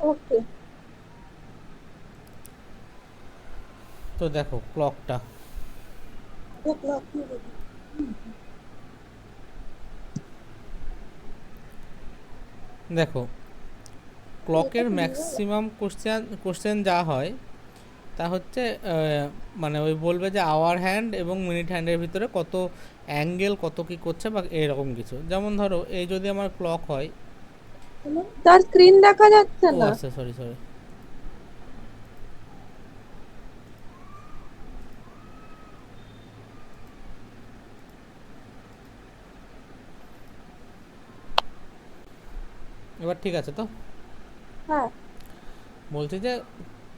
ওকে। তো দেখো ক্লকটা, দেখো এটা ক্লকের কি দিয়ে বলো? ম্যাক্সিমাম কোশ্চেন যা হয় তা হচ্ছে মানে ওই বলবে যে আওয়ার হ্যান্ড এবং মিনিট হ্যান্ডের ভিতরে কত অ্যাঙ্গেল কত কী করছে বা এরকম কিছু। যেমন ধরো এই যদি আমার ক্লক হয়, তার স্ক্রিন দেখা যাচ্ছে ও না। আচ্ছা সরি সরি, এবার ঠিক আছে তো? হ্যাঁ। বলছি যে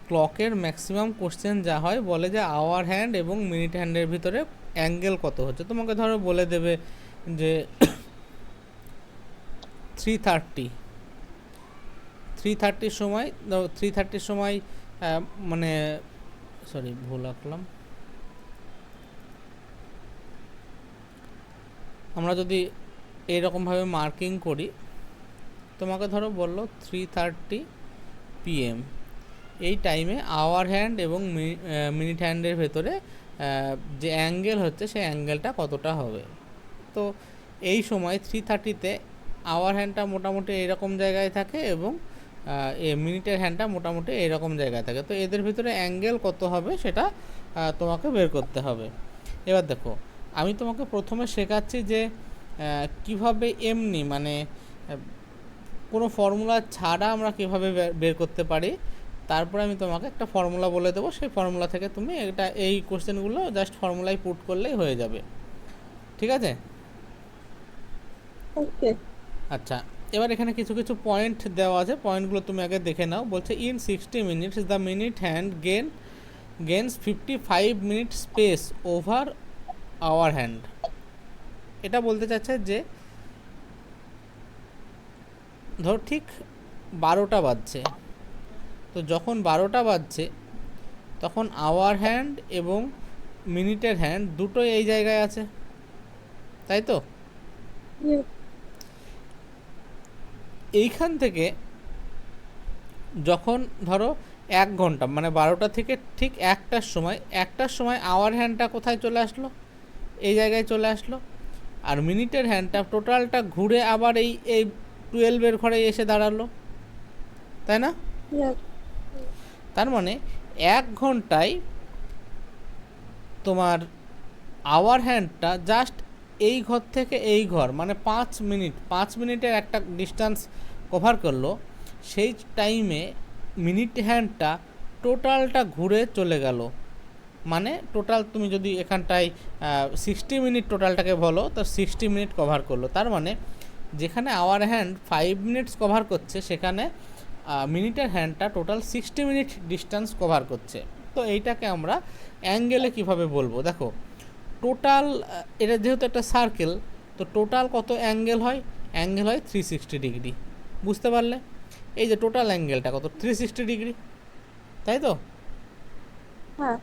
ক্লকের ম্যাক্সিমাম কোশ্চেন যা হয় বলে যে আওয়ার হ্যান্ড এবং মিনিট হ্যান্ডের ভিতরে অ্যাঙ্গেল কত হচ্ছে। তোমাকে ধরো বলে দেবে যে 3:30, 3:30 সময়, 3:30 সময় মানে সরি ভুল আঁকলাম, আমরা যদি এরকমভাবে মার্কিং করি, তোমাকে ধরো বললো 3:30 PM, এই টাইমে আওয়ার হ্যান্ড এবং মিনিট হ্যান্ডের ভেতরে যে অ্যাঙ্গেল হচ্ছে সেই অ্যাঙ্গেলটা কতটা হবে। তো এই সময় 3:30-তে আওয়ার হ্যান্ডটা মোটামুটি এইরকম জায়গায় থাকে এবং মিনিটের হ্যান্ডটা মোটামুটি এইরকম জায়গায় থাকে। তো এদের ভিতরে অ্যাঙ্গেল কত হবে সেটা তোমাকে বের করতে হবে। এবার দেখো আমি তোমাকে প্রথমে শেখাচ্ছি যে কিভাবে এমনি মানে কোনো ফর্মুলা ছাড়া আমরা কীভাবে বের করতে পারি। তারপরে আমি তোমাকে একটা ফর্মুলা বলে দেবো, সেই ফর্মুলা থেকে তুমি এটা এই কোশ্চেনগুলো জাস্ট ফর্মুলায় পুট করলেই হয়ে যাবে। ঠিক আছে? ওকে। আচ্ছা, এবার এখানে কিছু কিছু পয়েন্ট দেওয়া আছে, পয়েন্টগুলো তুমি আগে দেখে নাও। বলছে in 60 minutes the minute hand gains 55 minute space over our hand. এটা বলতে চাচ্ছে যে ধর ঠিক 12টা বাজছে, তো যখন 12টা বাজছে তখন আওয়ার হ্যান্ড এবং মিনিটের হ্যান্ড দুটোই এই জায়গায় আছে, তাই তো? Yes. এইখান থেকে যখন ধরো 1 ঘন্টা মানে 12টা থেকে ঠিক 1টার সময় আওয়ার হ্যান্ডটা কোথায় চলে আসলো, এই জায়গায় চলে আসলো। আর মিনিটের হ্যান্ডটা টোটালটা ঘুরে আবার এই এই 12-এর ঘরে এসে দাঁড়ালো, তাই না? Yes. তার মানে 1 ঘন্টায় তোমার আওয়ার হ্যান্ডটা জাস্ট এই ঘর থেকে এই ঘর মানে 5 মিনিটের একটা ডিস্টেন্স কভার করলো। সেই টাইমে মিনিট হ্যান্ডটা টোটালটা ঘুরে চলে গেল, মানে টোটাল তুমি যদি এখানটায় 60 মিনিট টোটালটাকে বলো তো 60 মিনিট কভার করলো। তার মানে যেখানে আওয়ার হ্যান্ড 5 মিনিটস কভার করছে সেখানে মিনিটের হ্যান্ডটা টোটাল 60 মিনিট ডিস্টেন্স কভার করছে। তো এইটাকে আমরা অ্যাঙ্গেলে কিভাবে বলবো, দেখো টোটাল, এটা যেহেতু একটা সার্কেল, তো টোটাল কত অ্যাঙ্গেল হয়? অ্যাঙ্গেল হয় 360 ডিগ্রি। বুঝতে পারলে? এই যে টোটাল অ্যাঙ্গেলটা কত, 360 ডিগ্রি, তাই তো? হ্যাঁ।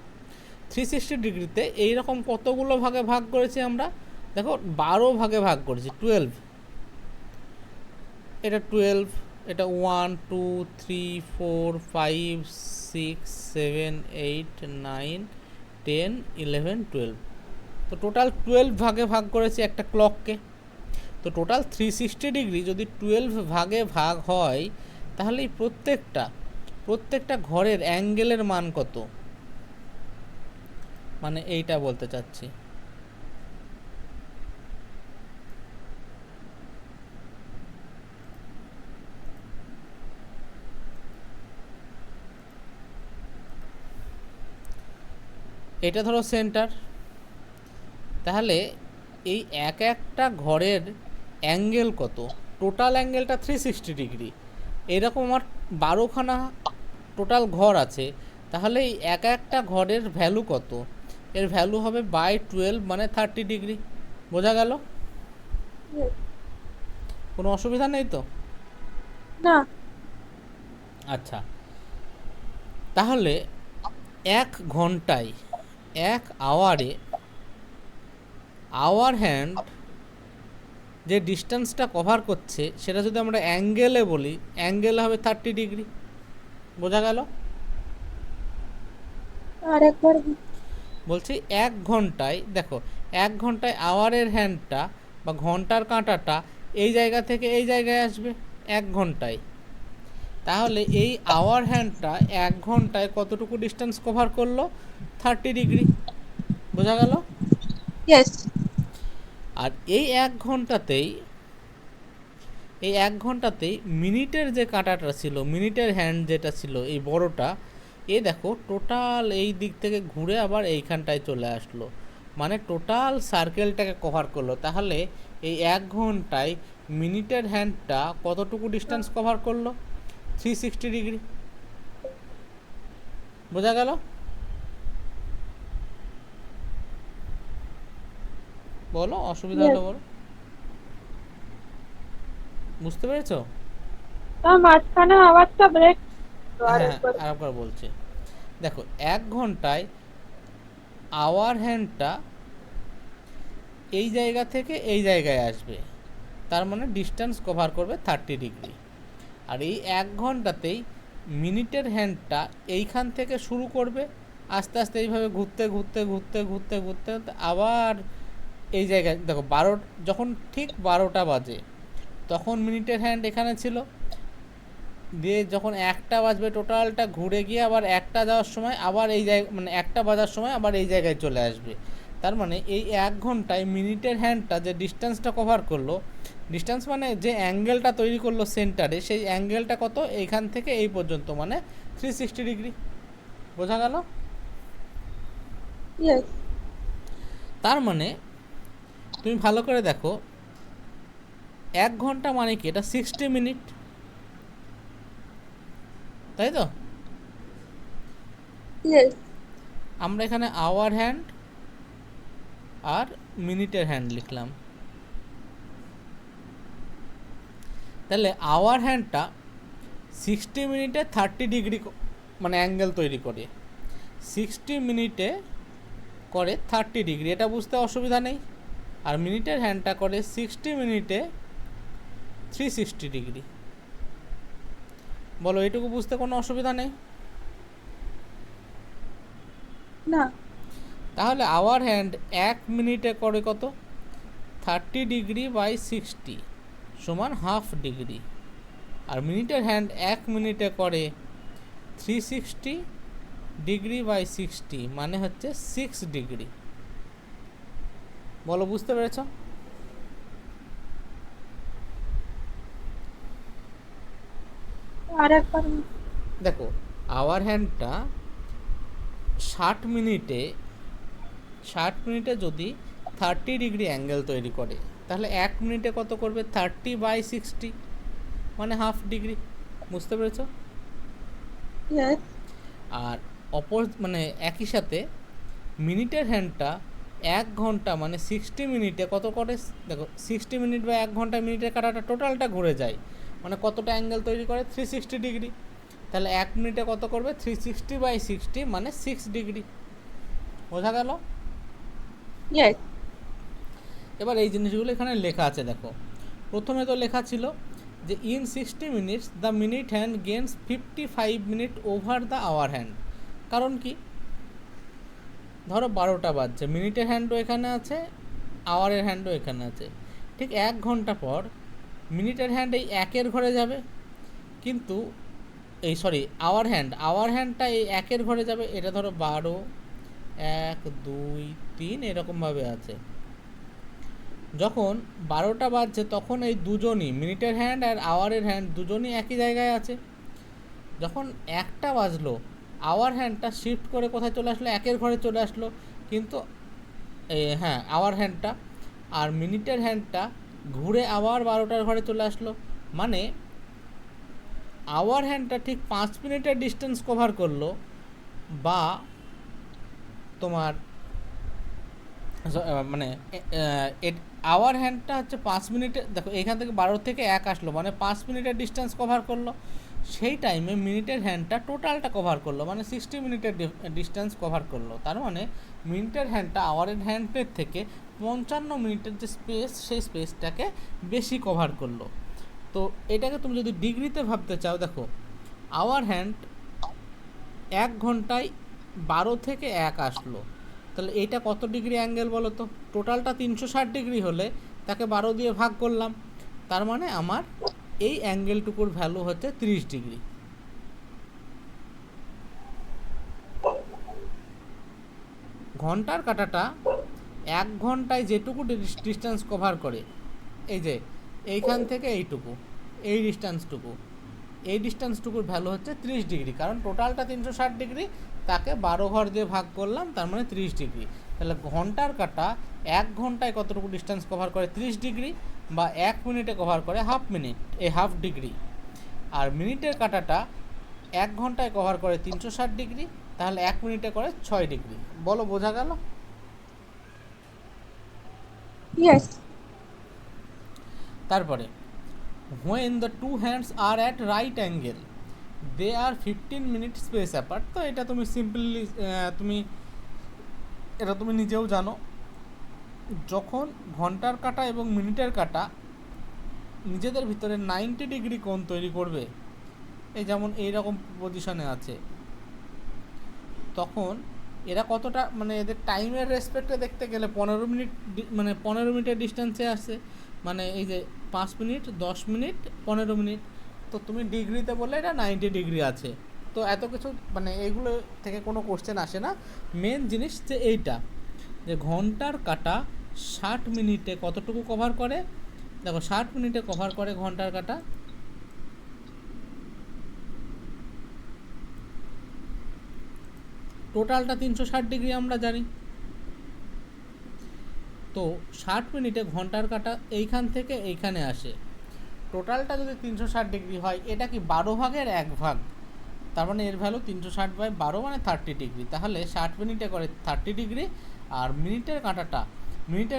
360 ডিগ্রিতে এইরকম কতগুলো ভাগে ভাগ করেছি আমরা? দেখো 12 ভাগে ভাগ করেছি, 12, এটা 12, এটা 1 2 3 4 5 6 7 8 9 10 11 12, তো টোটাল 12 ভাগে ভাগ করেছি একটা ক্লককে। তো টোটাল 360 ডিগ্রি যদি 12 ভাগে ভাগ হয় তাহলে এই প্রত্যেকটা ঘরের অ্যাঙ্গেলের মান কত, মানে এইটা বলতে চাচ্ছি। এটা ধরো সেন্টার, তাহলে এই একটা ঘরের অ্যাঙ্গেল কত? টোটাল অ্যাঙ্গেলটা 360 ডিগ্রি, এরকম আমার 12খানা টোটাল ঘর আছে, তাহলে এই একটা ঘরের ভ্যালু কত? এর ভ্যালু হবে বাই 12 মানে 30 ডিগ্রি। বোঝা গেল? Yes. কোনো অসুবিধা নেই তো? না। আচ্ছা, তাহলে 1 ঘন্টায়, 1 আওয়ারে আওয়ার হ্যান্ড যে ডিস্টেন্সটা কভার করছে সেটা যদি আমরা অ্যাঙ্গেলে বলি, অ্যাঙ্গেলে হবে 30 ডিগ্রি। বোঝা গেল? আর একবার বলছি 1 ঘন্টায় দেখো, 1 ঘন্টায় আওয়ারের হ্যান্ডটা বা ঘন্টার কাঁটাটা এই জায়গা থেকে এই জায়গায় আসবে 1 ঘন্টায়। তাহলে এই আওয়ার হ্যান্ডটা 1 ঘন্টায় কতটুকু ডিস্টেন্স কভার করলো? 30 ডিগ্রি। বোঝা গেল? ইয়েস। আর এই 1 ঘন্টাতেই মিনিটের যে কাঁটাটা ছিল, মিনিটের হ্যান্ড যেটা ছিল এই বড়টা, এ দেখো টোটাল এই দিক থেকে ঘুরে আবার এইখানটায় চলে আসলো, মানে টোটাল সার্কেলটাকে কভার করলো। তাহলে এই 1 ঘন্টায় মিনিটের হ্যান্ডটা কতটুকু ডিস্টেন্স কভার করলো? 360 ডিগ্রি। বোঝা গেল? বলো, অসুবিধা হলো ইয়েস। বলো। বুঝতে পেরেছো? মাঝখানে আওয়াজটা ব্রেক। আর হ্যাঁ, একবার আরেকবার বলছি। দেখো, 1 ঘন্টায় আওয়ার হ্যান্ডটা এই জায়গা থেকে এই জায়গায় আসবে, তার মানে ডিস্টেন্স কভার করবে 30 ডিগ্রি। আর এই 1 ঘন্টাতেই মিনিটের হ্যান্ডটা এইখান থেকে শুরু করবে, আস্তে আস্তে এইভাবে ঘুরতে ঘুরতে ঘুরতে ঘুরতে ঘুরতে আবার এই জায়গায় দেখো, যখন ঠিক 12টা বাজে তখন মিনিটের হ্যান্ড এখানে ছিল, দিয়ে যখন 1টা বাজবে টোটালটা ঘুরে গিয়ে আবার 1টা যাওয়ার সময় আবার এই জায়গা, মানে 1টা বাজার সময় আবার এই জায়গায় চলে আসবে। তার মানে এই 1 ঘন্টায় মিনিটের হ্যান্ডটা যে ডিস্টেন্সটা কভার করলো, ডিস্টেন্স মানে যে অ্যাঙ্গেলটা তৈরি করলো সেন্টারে, সেই অ্যাঙ্গেলটা কত? এইখান থেকে এই পর্যন্ত, মানে 360 ডিগ্রি। বোঝা গেল? ইয়েস। তার মানে তুমি ভালো করে দেখো, 1 ঘন্টা মানে কি? এটা 60 মিনিট, তাই তো? ইয়েস। আমরা এখানে আওয়ার হ্যান্ড আর মিনিটের হ্যান্ড লিখলাম। তাহলে আওয়ার হ্যান্ডটা 60 মিনিটে 30 ডিগ্রি মানে অ্যাঙ্গেল তৈরি করে, 60 মিনিটে করে 30 ডিগ্রি, এটা বুঝতে অসুবিধা নেই। আর মিনিটের হ্যান্ডটা করে 60 মিনিটে 360 ডিগ্রি। বলো, এটুকু বুঝতে কোনো অসুবিধা নেই? না। তাহলে আওয়ার হ্যান্ড 1 মিনিটে করে কত? 30 ডিগ্রি/60 সমান ½ ডিগ্রি। আর মিনিটের হ্যান্ড 1 মিনিটে করে 360 ডিগ্রি/60 মানে হচ্ছে 6 ডিগ্রি। বলো, বুঝতে পেরেছ? আর একবার দেখো, আওয়ার হ্যান্ডটা 60 মিনিটে 60 মিনিটে যদি 30 ডিগ্রি অ্যাঙ্গেল তৈরি করে, তাহলে 1 মিনিটে কত করবে? 30/60 মানে ½ ডিগ্রি। বুঝতে পেরেছ? ইয়েস। আর মানে একই সাথে মিনিটের হ্যান্ডটা 1 ঘন্টা মানে 60 মিনিটে কত করে? দেখো, 60 মিনিট বা 1 ঘন্টা মিনিটের কাটাটা টোটালটা ঘুরে যায়, মানে কতটা অ্যাঙ্গেল তৈরি করে? 360 ডিগ্রি। তাহলে 1 মিনিটে কত করবে? 360/60 মানে 6 ডিগ্রি। বোঝা গেল? ইয়েস। এবার এই জিনিসগুলো এখানে লেখা আছে, দেখো। প্রথমে তো লেখা ছিল যে in 60 minutes the minute hand gains 55 minutes over the hour hand. কারণ কি? ধরো 12টা বাজছে, মিনিটের হ্যান্ডও এখানে আছে, আওয়ারের হ্যান্ডও এখানে আছে। ঠিক 1 ঘন্টা পর মিনিটের হ্যান্ড এই 1-এর ঘরে যাবে, কিন্তু আওয়ার হ্যান্ডটা এই 1-এর ঘরে যাবে। এটা ধরো 12, 1, 2, 3 এরকমভাবে আছে। যখন 12টা বাজছে তখন এই দুজনই, মিনিটের হ্যান্ড আর আওয়ারের হ্যান্ড দুজনই একই জায়গায় আছে। যখন 1টা বাজলো, আওয়ার হ্যান্ডটা শিফট করে কোথায় চলে আসলো? 1-এর ঘরে চলে আসলো। কিন্তু হ্যাঁ, আওয়ার হ্যান্ডটা, আর মিনিটের হ্যান্ডটা ঘুরে আবার 12টার ঘরে চলে আসলো। মানে আওয়ার হ্যান্ডটা ঠিক 5 মিনিটের ডিস্টেন্স কভার করলো, বা তোমার মানে আওয়ার হ্যান্ডটা হচ্ছে 5 মিনিটে, দেখো এখান থেকে 12 থেকে 1 আসলো, মানে 5 মিনিটের ডিস্টেন্স কভার করলো। সেই টাইমে মিনিটের হ্যান্ডটা টোটালটা কভার করলো, মানে 60 মিনিটের ডিস্টেন্স কভার করলো। তার মানে মিনিটের হ্যান্ডটা আওয়ারের হ্যান্ডের থেকে 55 মিনিটের যে স্পেস, সেই স্পেসটাকে বেশি কভার করলো। তো এটাকে তুমি যদি ডিগ্রিতে ভাবতে চাও, দেখো আওয়ার হ্যান্ড 1 ঘন্টায় 12 থেকে 1 আসলো, তাহলে এইটা কত ডিগ্রি অ্যাঙ্গেল বলো তো? টোটালটা 360 ডিগ্রি হলে তাকে 12 দিয়ে ভাগ করলাম, তার মানে আমার এই অ্যাঙ্গেলটুকুর ভ্যালু হচ্ছে 30 ডিগ্রি। ঘন্টার কাঁটাটা 1 ঘন্টায় যেটুকু ডিস্টেন্স কভার করে, এই যে এইখান থেকে এইটুকু, এই ডিস্টেন্সটুকুর ভ্যালু হচ্ছে 30 ডিগ্রি, কারণ টোটালটা 360 ডিগ্রি, তাকে 12 ঘর দিয়ে ভাগ করলাম, তার মানে 30 ডিগ্রি। তাহলে ঘন্টার কাঁটা 1 ঘন্টায় কতটুকু ডিস্টেন্স কভার করে? 30 ডিগ্রি, বা 1 মিনিটে কভার করে হাফ ডিগ্রি। আর মিনিটের কাঁটাটা 1 ঘন্টায় কভার করে 360 ডিগ্রি, তাহলে 1 মিনিটে করে 6 ডিগ্রি। বলো, বোঝা গেল? Yes. তারপরে when the two hands are at right angle they are 15 minutes space apart। তো এটা তুমি সিম্পলি তুমি নিজেও জানো, যখন ঘন্টার কাঁটা এবং মিনিটের কাঁটা নিজেদের ভিতরে 90 ডিগ্রি কোণ তৈরি করবে, এই যেমন এইরকম পজিশনে আছে, তখন এরা কতটা, মানে এদের টাইমের রেসপেক্টে দেখতে গেলে 15 মিনিট, মানে 15 মিনিটের ডিস্টেন্সে আসে, মানে এই যে 5 মিনিট, 10 মিনিট, 15 মিনিট, তো তুমি ডিগ্রিতে বললে এটা 90 ডিগ্রি আছে। তো এত কিছু মানে এইগুলো থেকে কোনো কোশ্চেন আসে না। মেন জিনিস যে এইটা, যে ঘন্টার কাঁটা 60 মিনিটে কতটুকু কভার করে। দেখো 60 মিনিটে কভার করে ঘন্টার কাঁটা টোটালটা 360 ডিগ্রি আমরা জানি। তো 60 মিনিটে ঘন্টার কাঁটা এইখান থেকে এইখানে আসে, টোটালটা যদি 360 ডিগ্রি হয়, এটা কি 12 ভাগের 1 ভাগ, তার মানে এর ভ্যালু 360/12 মানে 30 ডিগ্রি। তাহলে 60 মিনিটে করে 30 ডিগ্রি। আর মিনিটের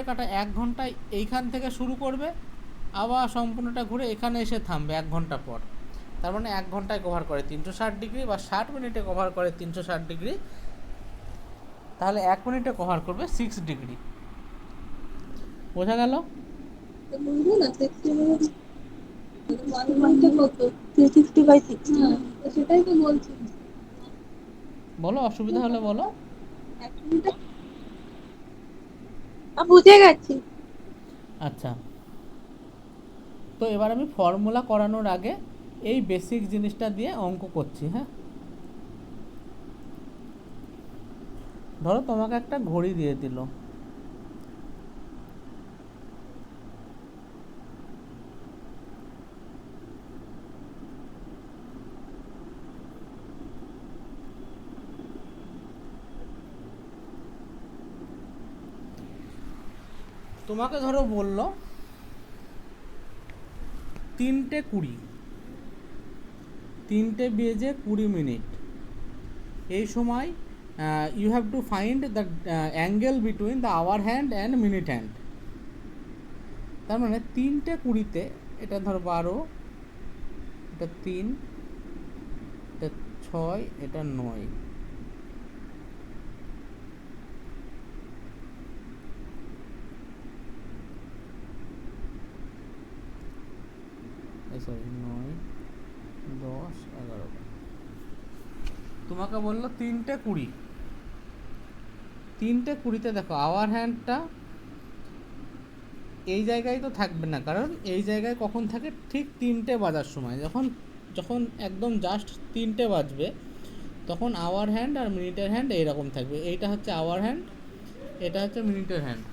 কাঁটা 1 ঘন্টায় এইখান থেকে শুরু করবে, আবার সম্পূর্ণটা ঘুরে এখানে এসে থামবে 1 ঘন্টা পর, তার মানে 1 ঘন্টায় কভার করে 360 ডিগ্রি, বা 60 মিনিটে কভার করে 360 ডিগ্রি, তাহলে 1 মিনিটে কভার করবে 6 ডিগ্রি। বোঝা গেল? বলবো না 60 মিনিট 1 কত? 360/6। হ্যাঁ, সেটাই তো বলছি। বলো, অসুবিধা হলে বলো। 1 মিনিটে বুঝে গেছি। আচ্ছা, তো এবার আমি ফর্মুলা করানোর আগে এই বেসিক জিনিসটা দিয়ে অঙ্ক করছি। হ্যাঁ, ধরো তোমাকে একটা ঘড়ি দিয়ে দিল, তোমাকে ধরো বলল 3:20, 3:20 এই সময় you have to find the angle between the hour hand and minute hand. তার মানে 3:20, এটা ধরো 12, এটা 3, এটা 6, এটা 9, সরি 9, 10, 11। তোমাকে বললো 3:20, দেখো আওয়ার হ্যান্ডটা এই জায়গায় তো থাকবে না, কারণ এই জায়গায় কখন থাকে? ঠিক 3টে বাজার সময়, যখন যখন একদম জাস্ট 3টে বাজবে, তখন আওয়ার হ্যান্ড আর মিনিটের হ্যান্ড এইরকম থাকবে। এইটা হচ্ছে আওয়ার হ্যান্ড, এটা হচ্ছে মিনিটের হ্যান্ড।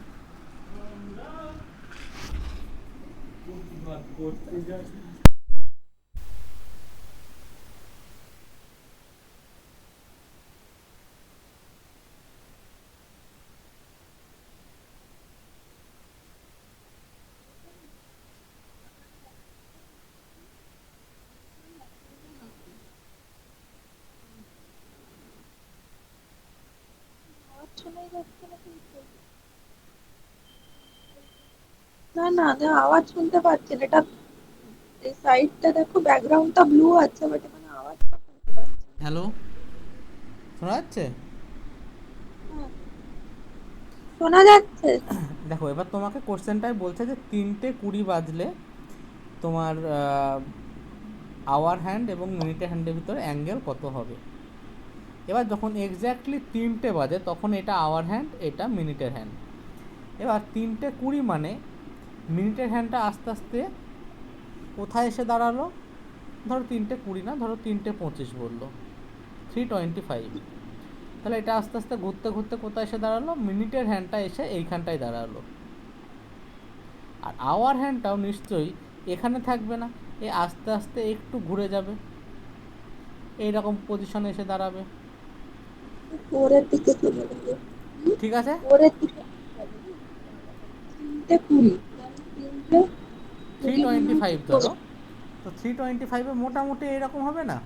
শোনাই যাচ্ছে না কিন্তু। না না না, আওয়াজ শুনতে পাচ্ছি না। এটা এই সাইডটা দেখো, ব্যাকগ্রাউন্ডটা ব্লু আছে, বাট এখানে আওয়াজটা শুনতে পাচ্ছি না। হ্যালো, শোনা যাচ্ছে? হ্যাঁ, শোনা যাচ্ছে। দেখো এবার তোমাকে কোশ্চেনটাই বলছে যে 3:20 বাজলে তোমার আওয়ার হ্যান্ড এবং মিনিটের হ্যান্ডের ভিতরে অ্যাঙ্গেল কত হবে। এবার যখন এক্স্যাক্টলি 3টে বাজে তখন এটা আওয়ার হ্যান্ড, এটা মিনিটের হ্যান্ড। এবার 3:20 মানে মিনিটের হ্যান্ডটা আস্তে আস্তে কোথায় এসে দাঁড়ালো, ধরো 3:20 না, ধরো 3:25 বললো, 3:25। তাহলে এটা আস্তে আস্তে ঘুরতে ঘুরতে কোথায় এসে দাঁড়ালো, মিনিটের হ্যান্ডটা এসে এইখানটায় দাঁড়ালো। আর আওয়ার হ্যান্ডটাও নিশ্চয়ই এখানে থাকবে না, এ আস্তে আস্তে একটু ঘুরে যাবে, এইরকম পজিশনে এসে দাঁড়াবে। পরের দিকে চলে যাবে। ঠিক আছে, পরের দিকে যাবে না? 3:20 3:20 3:25 ধরো, তো 3:25 মোটামুটি এইরকম হবে না?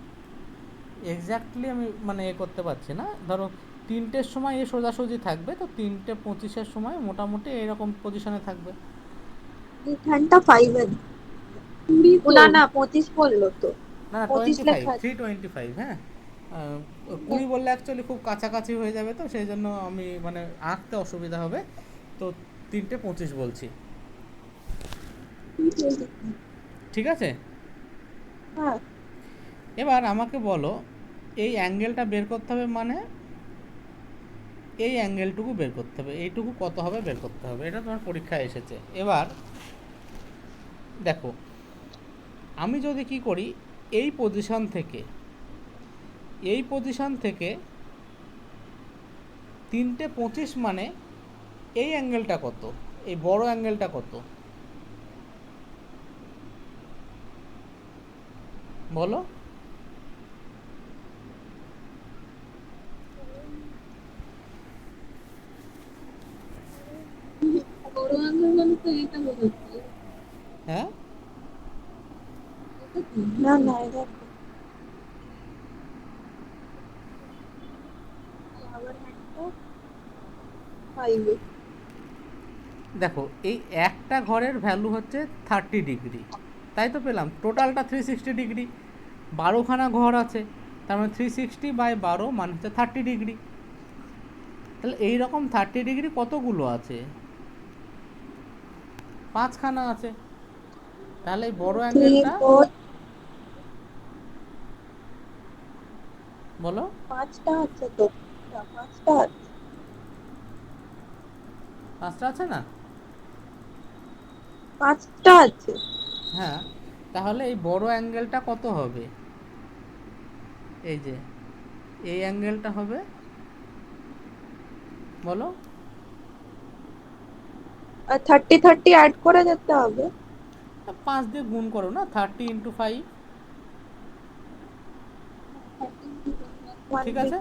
এক্স্যাক্টলি আমি মানে করতে পারছি না, ধরো 3টের সময় এ সোজাসুজি থাকবে, তো 3:25 সময় মোটামুটি এইরকম পজিশনে থাকবে। এখানটা 5 এর 20 না না 25 বললো তো, না না 25 25, লেখা আছে। 3:25, হ্যাঁ। 20 বললে অ্যাকচুয়ালি খুব কাছাকাছি হয়ে যাবে, তো সেই জন্য আমি মানে আঁকতে অসুবিধা হবে, তো 3:25 বলছি। ঠিক আছে, হ্যাঁ এবার আমাকে বলো এই অ্যাঙ্গেলটা বের করতে হবে, মানে এই অ্যাঙ্গেলটুকু বের করতে হবে, এইটুকু কত হবে বের করতে হবে, এটা তোমার পরীক্ষায় এসেছে। এবার দেখো আমি যদি কি করি, এই পজিশন থেকে 3:25 মানে এই অ্যাঙ্গেলটা কত, এই বড় অ্যাঙ্গেলটা কত বলো? বড় আঙ্গুল মানে তো এটা বোঝাচ্ছে। হ্যাঁ, না না এটা আবার হ্যান্ডটা 5 এ। দেখো এই একটা ঘরের ভ্যালু হচ্ছে 30 ডিগ্রি, তাই তো পেলাম, টোটালটা 360 ডিগ্রি, 12খানা ঘর আছে, তার মানে 360/12 মানে হচ্ছে 30 ডিগ্রি। তাহলে এইরকম 30 ডিগ্রি কতগুলো আছে, 5খানা আছে। তাহলে এই বড় 3 অ্যাঙ্গেলটা 4 বলো, 5টা আছে তো, 5টা আছে। 5টা আছে না? 5টা আছে। হ্যাঁ, তাহলে এই বড় অ্যাঙ্গেলটা কত হবে, এই যে এই অ্যাঙ্গেলটা হবে, বলো। আর 30 30 অ্যাড করে যেতে হবে। 5 দিয়ে গুণ করো না, 30 × 5। ঠিক আছে,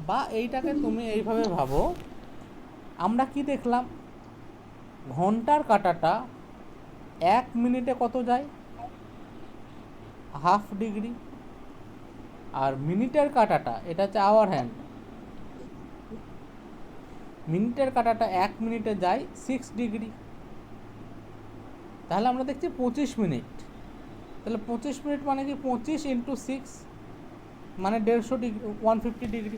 বা এইটাকে তুমি এইভাবে ভাবো, আমরা কি দেখলাম, ঘন্টার কাঁটাটা 1 মিনিটে কত যায়, ½ ডিগ্রি। আর মিনিটের কাঁটাটা, এটা হচ্ছে আওয়ার হ্যান্ড, মিনিটের কাঁটাটা 1 মিনিটে যায় 6 ডিগ্রি। তাহলে আমরা দেখছি 25 মিনিট, তাহলে 25 মিনিট মানে কি 25 × 6 মানে 150 ডিগ্রি, 150 ডিগ্রি।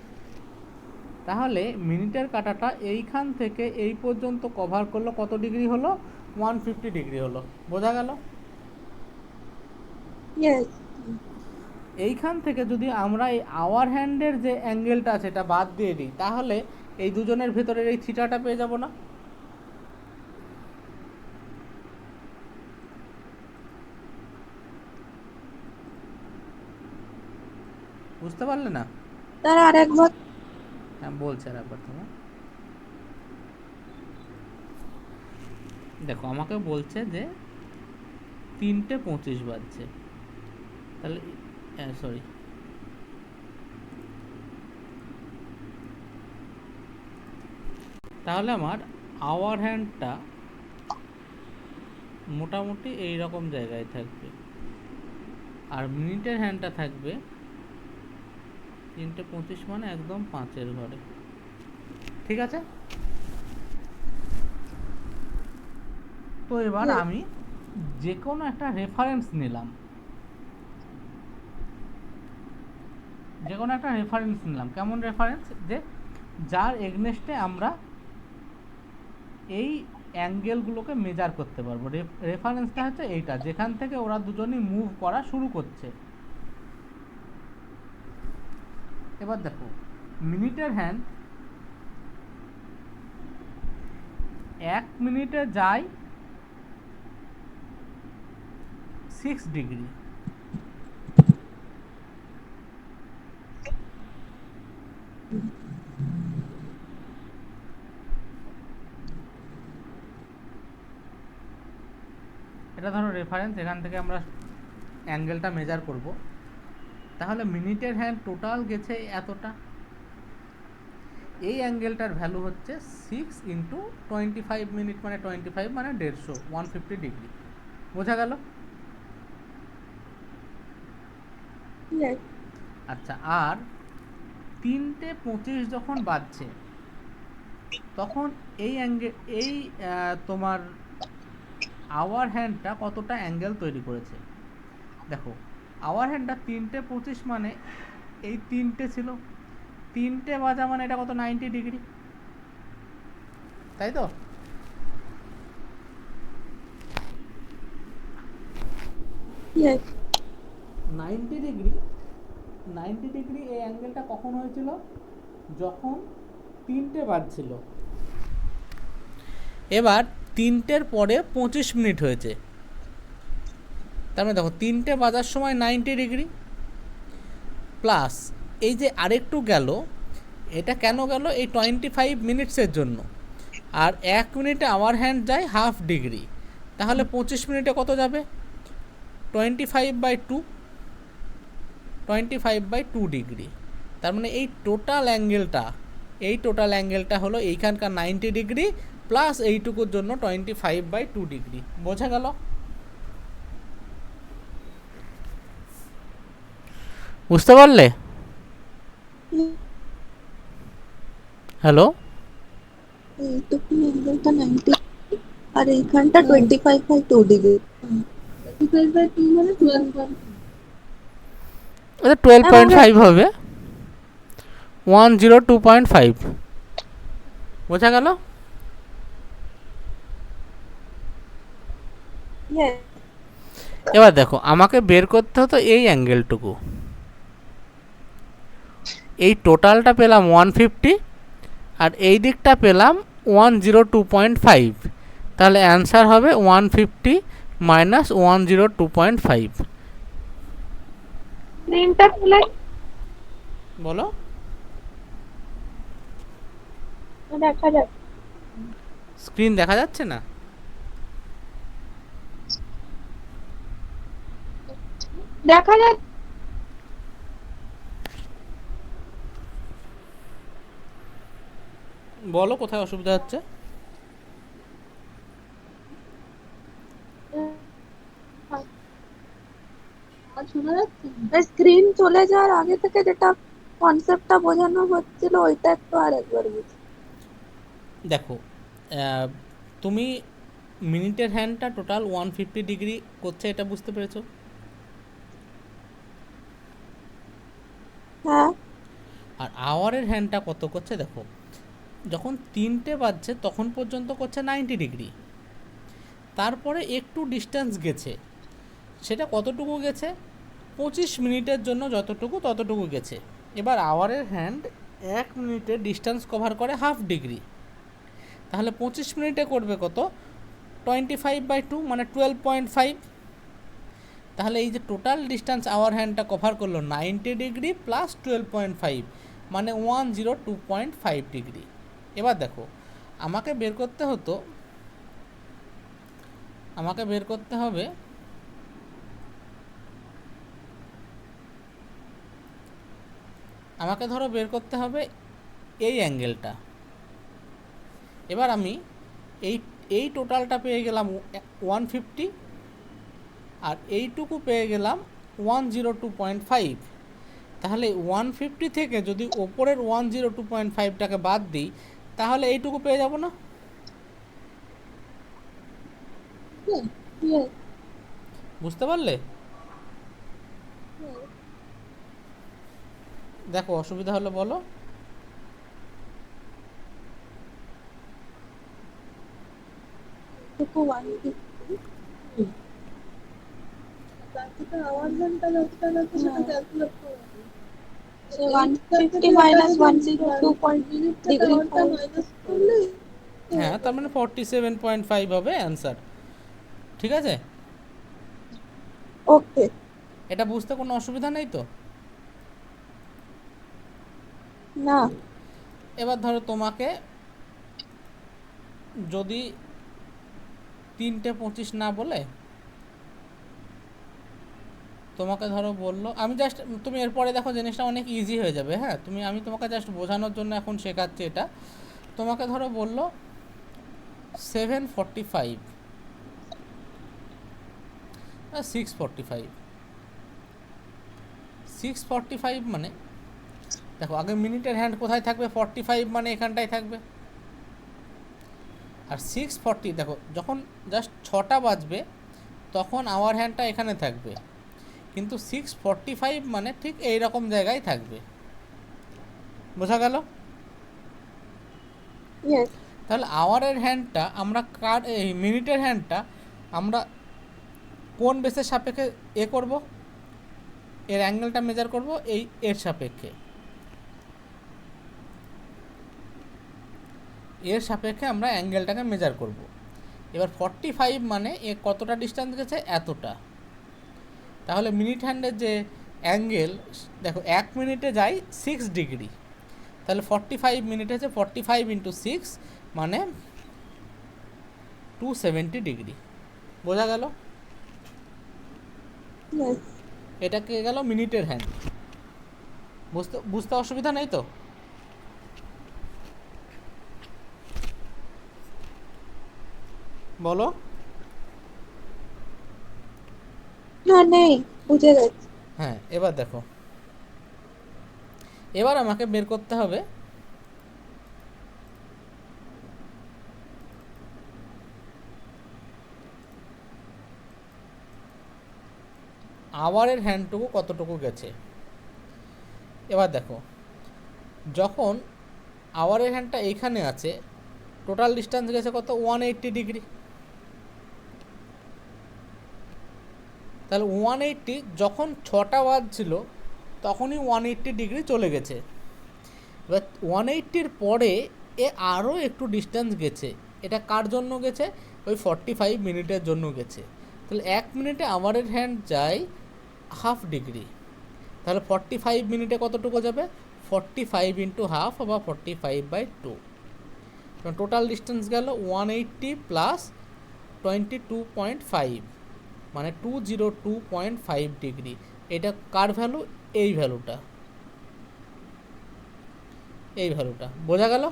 তাহলে মিনিটের কাঁটাটা এইখান থেকে এই পর্যন্ত কভার করলো কত ডিগ্রি হলো, 150 ডিগ্রি হলো। বোঝা গেল? ইয়েস। এইখান থেকে যদি আমরা এই আওয়ার হ্যান্ডের যে অ্যাঙ্গেলটা আছে এটা বাদ দিয়ে দিই, তাহলে এই দুজনের ভেতরের এই থিটাটা পেয়ে যাব না? বুঝতে পারলে না? তার আরেকবার। হ্যাঁ বলছি আর একবার তোমার, দেখো আমাকে বলছে যে 3:25 বাজছে, তাহলে সরি, তাহলে আমার আওয়ার হ্যান্ডটা মোটামুটি এই রকম জায়গায় থাকবে, আর মিনিটের হ্যান্ডটা থাকবে 3:25 মানে একদম 5-এর ঘরে। ঠিক আছে, তো এবার Yes. আমি যে কোনো একটা রেফারেন্স নিলাম, কেমন রেফারেন্স, যে যার এগনেস্টে আমরা এই অ্যাঙ্গেলগুলোকে মেজার করতে পারবো। রেফারেন্সটা হচ্ছে এইটা, যেখান থেকে ওরা দুজনই মুভ করা শুরু করছে। এবার দেখো মিনিটের হ্যান্ড 1 মিনিটে যায় 6 ডিগ্রি। এটা ধরো রেফারেন্স, এখান থেকে আমরা অ্যাঙ্গেলটা মেজার করব। তাহলে মিনিটের হ্যান্ড টোটাল গেছে এতটা, এই অ্যাঙ্গেলটার ভ্যালু হচ্ছে 6 × 25 মিনিট, মানে 25 মানে 150, 150 ডিগ্রি। বোঝা গেল? Yes. আচ্ছা, আর 3:25 যখন বাজছে তখন এই অ্যাঙ্গেল, এই তোমার আওয়ার হ্যান্ডটা কতটা অ্যাঙ্গেল তৈরি করেছে। দেখো আওয়ার হ্যান্ডটা 3:25 মানে এই 3টে ছিল, 3টে বাজা মানে এটা কত, 90 ডিগ্রি, তাই তো? Yes. 90 ডিগ্রি, 90 ডিগ্রি এই অ্যাঙ্গেলটা কখন হয়েছিল, যখন 3টে বাজছিল। এবার 3টের পরে 25 মিনিট হয়েছে, তার মানে দেখো 3টে বাজার সময় 90 ডিগ্রি, প্লাস এই যে আরেকটু গেল, এটা কেন গেল, এই 25 মিনিটসের জন্য। আর 1 মিনিটে আওয়ার হ্যান্ড যায় 1/2 ডিগ্রি, তাহলে 25 মিনিটে কত যাবে, 25/2, 25/2 ডিগ্রি। তার মানে এই টোটাল অ্যাঙ্গেলটা হলো এইখানকার 90 ডিগ্রি প্লাস এইটুকুর জন্য 25/2 ডিগ্রি। বোঝা গেল? বুঝতে পারলে? হ্যালো, এইটুকু অ্যাঙ্গেলটা 90 আর এইখানটা 25/2 ডিগ্রি। 25/2 মানে 12. এটা 12.5 হবে, 102.5। বোঝা গেল? Yes. এবার দেখো আমাকে বের করতে হতো এই অ্যাঙ্গেলটুকু, এই টোটালটা পেলাম 150 আর এই দিকটা পেলাম 102.5, তাহলে অ্যান্সার হবে 150 মাইনাস 102.5। স্ক্রিনটা খুলে বলো, দেখা যাক। স্ক্রিন দেখা যাচ্ছে না? দেখা যাক। বলো কোথায় অসুবিধা হচ্ছে। শোনা যাচ্ছে? স্ক্রিন চলে যাওয়ার আগে থেকে যেটা কনসেপ্টটা বোঝানো হচ্ছিল ওইটা একটু আরেকবার বুঝি। দেখো তুমি মিনিটের হ্যান্ডটা টোটাল 150 ডিগ্রি করছে, এটা বুঝতে পেরেছো? হ্যাঁ। আর আওয়ারের হ্যান্ডটা কত করছে দেখো, যখন 3টে বাজছে তখন পর্যন্ত করছে 90 ডিগ্রি, তারপরে একটু ডিস্টেন্স গেছে, সেটা কতটুকু গেছে, 25 মিনিটের জন্য যতটুকু ততটুকু গেছে। এবার আওয়ারের হ্যান্ড 1 মিনিটে ডিস্টেন্স কভার করে 1/2 ডিগ্রি, তাহলে 25 মিনিটে করবে কত, 25/2 মানে 12.5। তাহলে এই যে টোটাল ডিস্টেন্স আওয়ার হ্যান্ডটা কভার করলো 90 ডিগ্রি প্লাস 12.5 মানে 102.5 ডিগ্রি। এবার দেখো আমাকে বের করতে হবে বের করতে হবে এই অ্যাঙ্গেলটা। এবার আমি এই টোটালটা পেয়ে গেলাম 150 আর এইটুকু পেয়ে গেলাম 102.5। তাহলে 150 থেকে যদি ওপরের 102.5টাকে বাদ দিই তাহলে এইটুকু পেয়ে যাব না? বুঝতে পারলে? দেখো অসুবিধা হলে বলো। সে 150 মাইনাস 102 ডিগ্রি। হ্যাঁ, তার মানে 47.5 হবে অ্যান্সার। ঠিক আছে, ওকে। এটা বুঝতে কোনো অসুবিধা নেই তো? না। এবার ধরো তোমাকে যদি 3:25 না বলে তোমাকে ধরো বললো, আমি জাস্ট, তুমি এরপরে দেখো জিনিসটা অনেক ইজি হয়ে যাবে। হ্যাঁ, আমি তোমাকে জাস্ট বোঝানোর জন্য এখন শেখাচ্ছি এটা। তোমাকে ধরো বললো 7:45 6:45। 6:45 মানে দেখো আগে মিনিটের হ্যান্ড কোথায় থাকবে, 45 মানে এখানটায় থাকবে। আর 6:40 দেখো যখন জাস্ট 6টা বাজবে তখন আওয়ার হ্যান্ডটা এখানে থাকবে, কিন্তু 6:45 মানে ঠিক এই রকম জায়গায় থাকবে। বোঝা গেল? ইয়েস। তাহলে আওয়ারের হ্যান্ডটা আমরা এই মিনিটের হ্যান্ডটা আমরা কোন বেসের সাপেক্ষে করব, এর অ্যাঙ্গেলটা মেজার করব এর সাপেক্ষে। এর সাপেক্ষে আমরা অ্যাঙ্গেলটাকে মেজার করব। এবার 45 মানে এ কতটা ডিস্টেন্স গেছে, এতটা। তাহলে মিনিট হ্যান্ডের যে অ্যাঙ্গেল দেখো 1 মিনিটে যায় 6 ডিগ্রি, তাহলে 45 মিনিট হচ্ছে 45 ইন্টু 6 মানে 270 ডিগ্রি। বোঝা গেল? ইয়েস। এটা কে গেল মিনিটের হ্যান্ড। বুঝতে অসুবিধা নেই তো? বলো। না, নেই, বুঝে গেছি। হ্যাঁ, এবার দেখো, এবার আমাকে বের করতে হবে আওয়ারের হ্যান্ডটুকু কতটুকু গেছে। এবার দেখো, যখন আওয়ারের হ্যান্ডটা এইখানে আছে, টোটাল ডিস্টেন্স গেছে কত, 180 ডিগ্রি। তাহলে 180 যখন 6টা বাজছিল তখনই 180 ডিগ্রি চলে গেছে। এবার 180-র পরে এ আরও একটু ডিস্টেন্স গেছে। এটা কার জন্য গেছে, ওই 45 মিনিটের জন্য গেছে। তাহলে 1 মিনিটে আওয়ারের হ্যান্ড যায় হাফ ডিগ্রি। তাহলে 45 মিনিটে কতটুকু যাবে, 45 ইন্টু হাফ বা 45/2। টোটাল ডিস্টেন্স গেল 180 প্লাস 22.5 মানে 202.5 ডিগ্রি। এটা কার ভ্যালু, এই ভ্যালুটা, এই ভ্যালুটা। বোঝা গেল?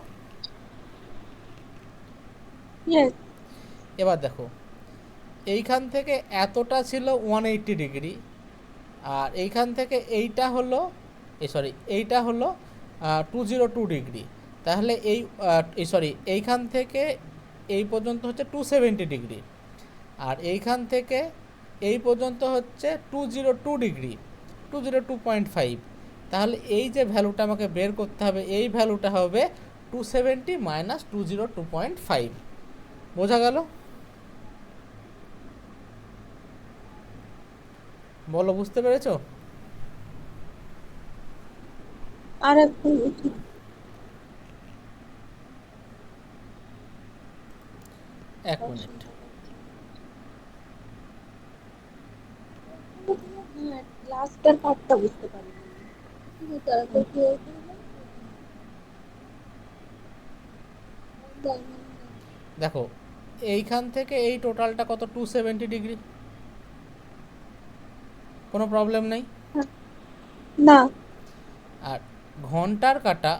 ইয়েস। এবার দেখো, এইখান থেকে এতটা ছিল 180 ডিগ্রি, আর এইখান থেকে এইটা হলো এইটা হলো 202 ডিগ্রি। তাহলে এইখান থেকে এই পর্যন্ত হচ্ছে 270 ডিগ্রি, আর এইখান থেকে এই পর্যন্ত হচ্ছে 202 ডিগ্রি, 202.5। তাহলে এই যে ভ্যালুটা আমাকে বের করতে হবে, এই ভ্যালুটা হবে 270 মাইনাস 202.5। বোঝা গেল? বলো, বুঝতে পেরেছো? আর একটু বুঝি। এক মিনিট। হ্যাঁ, লাস্টের পার্টটা বুঝতে পারিনি। তারপর কি হয়েছে? দেখো, এইখান থেকে এই টোটালটা কত, 270 ডিগ্রি। কোনো প্রবলেম নেই। না। আর ঘন্টার কাটা